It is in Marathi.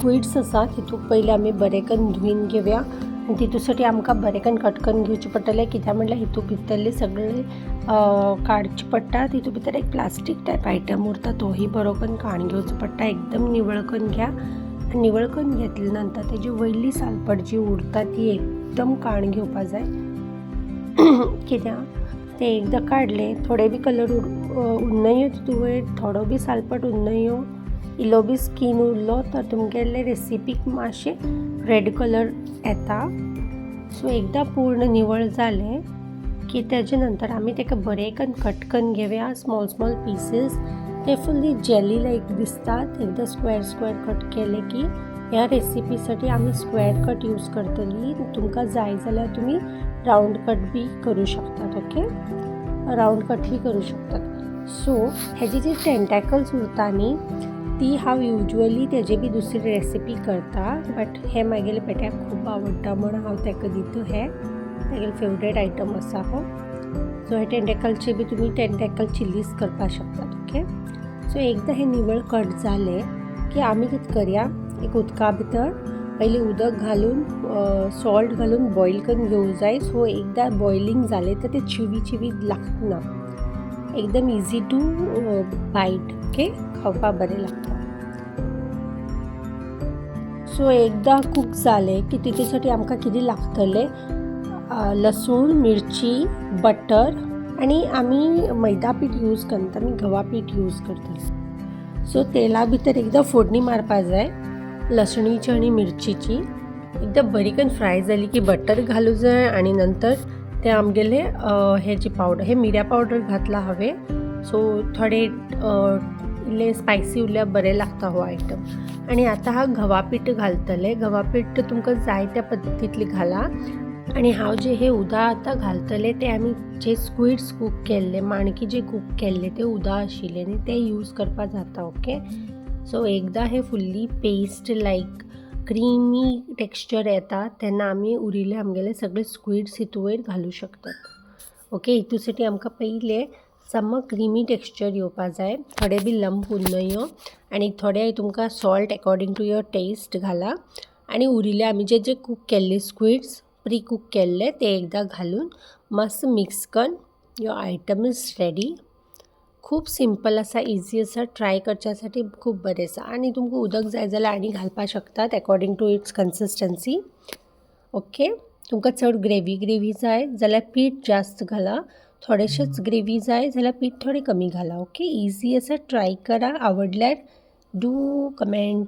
स्क्विड्स आसा तितूक पयलीं आमी बरें करून धुवन घेवया आनी तितूसाठी आमकां बरें करून कट करून घेवचें पडटलें कित्याक म्हणल्यार हितून भितरले सगळे काडचे पडटा। तितून भितर एक प्लास्टीक टायप आयटम उरता तोही बरो करून काडून घेवचो पडटा। एकदम निवळ करून घ्या। निवळ करून घेतले नंतर तेजी वयली सालपट जी उरता ती एकदम काडून घेवपा जाय कित्याक ते एकदा काडले थोडे बी कलर उरनायो तितून वयर थोडो बी सालपट उरनायो इल्लो बी स्कीन उरलो तर तुमगेले रेसिपीक मातशें रेड कलर येता। सो एकदा पूर्ण निवळ जालें की तेजे नंतर आमी तेका बरें करून कट करून घेवया स्मॉल स्मॉल पीसीस। ते फुल्ली जेली लायक दिसतात। एकदा स्क्वेअर स्क्वेअर कट केले की ह्या रेसिपीसाठी आमी स्क्वेअर कट यूज करतली। तुमकां जाय जाल्यार तुमी राउंड कट बी करू शकतात। ओके, राउंड कट बी करू शकतात। सो हेजी जी टेंटॅकल्स उरता न्ही ती हांव युजली तेजी बी दुसरी रेसिपी करता बट हे म्हागेले पेट्याक खूब आवडटा म्हणून हांव तेका दिता। हे तेगेलो फेवरेट आयटम आसा हो। सो हे टेंटॅकलचे बी तुमी टेंटॅकल चिलीज करपाक शकतात। ओके, सो एकदा हे निवळ कट जाले की आमी कितें करया एक उदका भितर पयलीं उदक घालून सॉल्ट घालून बॉयल करून घेवूं जाय। सो एकदा बॉयलिंग जाले तर ते चिवी चिवी लागना, एकदम इजी टू बाईट। ओके, खावपाक बरें लागता। सो एकदा कूक जाले की तितूसाठी आमकां कितें लागतले लसूण मिरची बटर आनी आमी मैदा पीठ यूज करता, आमी गवा पीठ यूज करता। सो तेला भितर एकदा फोडणी मारपा जाय लसणीची आनी मिरचीची। एकदा बरी करून फ्राय जाली की बटर घालूं जाय आनी नंतर ते आमगेले हे जी पावडर हे मिऱ्या पावडर घातला हांवें। सो थोडे इल्ले स्पायसी उरल्यार बरें लागता हो आयटम। आनी आतां हांव गवा पीठ घालतलें। गवा पीठ तुमकां जाय त्या पद्दतींतली घाला। आनी हांव जे हे उदक आतां घालतले ते आमी जे स्क्विड्स कूक केल्ले माणकी जे कूक केल्ले ते उदक आशिल्ले न्ही ते यूज करपा जाता। ओके, सो एकदा हे फुल्ली पेस्ट लायक क्रिमी टेक्स्चर येता तेन्ना आमी उरिल्ले आमगेले सगळे स्क्विड्स हितू वयर घालूं शकतात। ओके, हितूसाठी आमकां पयले समक क्रिमी टेक्स्चर येवपा जाय, थोडे बी लंप उरनायो आनी थोडे तुमकां salt according to your taste घाला। आनी उरिल्ले आमी जे कूक केल्ले स्क्विड्स प्री कूक केल्ले ते एकदा घालून मस्त मिक्स करून युअर आयटम इज रेडी। खूब सिंपल आसा, इजी आसा, ट्राय करच्यासाठी खूब बरें आसा। आनी तुमकां उदक जाय जाल्यार आनी घालपाक शकतात according to its consistency. Okay, तुमकां चड ग्रेवी जाय जाल्यार पीठ जास्त घाला, थोडेशेच ग्रेवी जाय जाल्यार पीठ थोडे कमी घाला। ओके, इजी आसा, ट्राय करा, आवडल्यार डू कमेंट।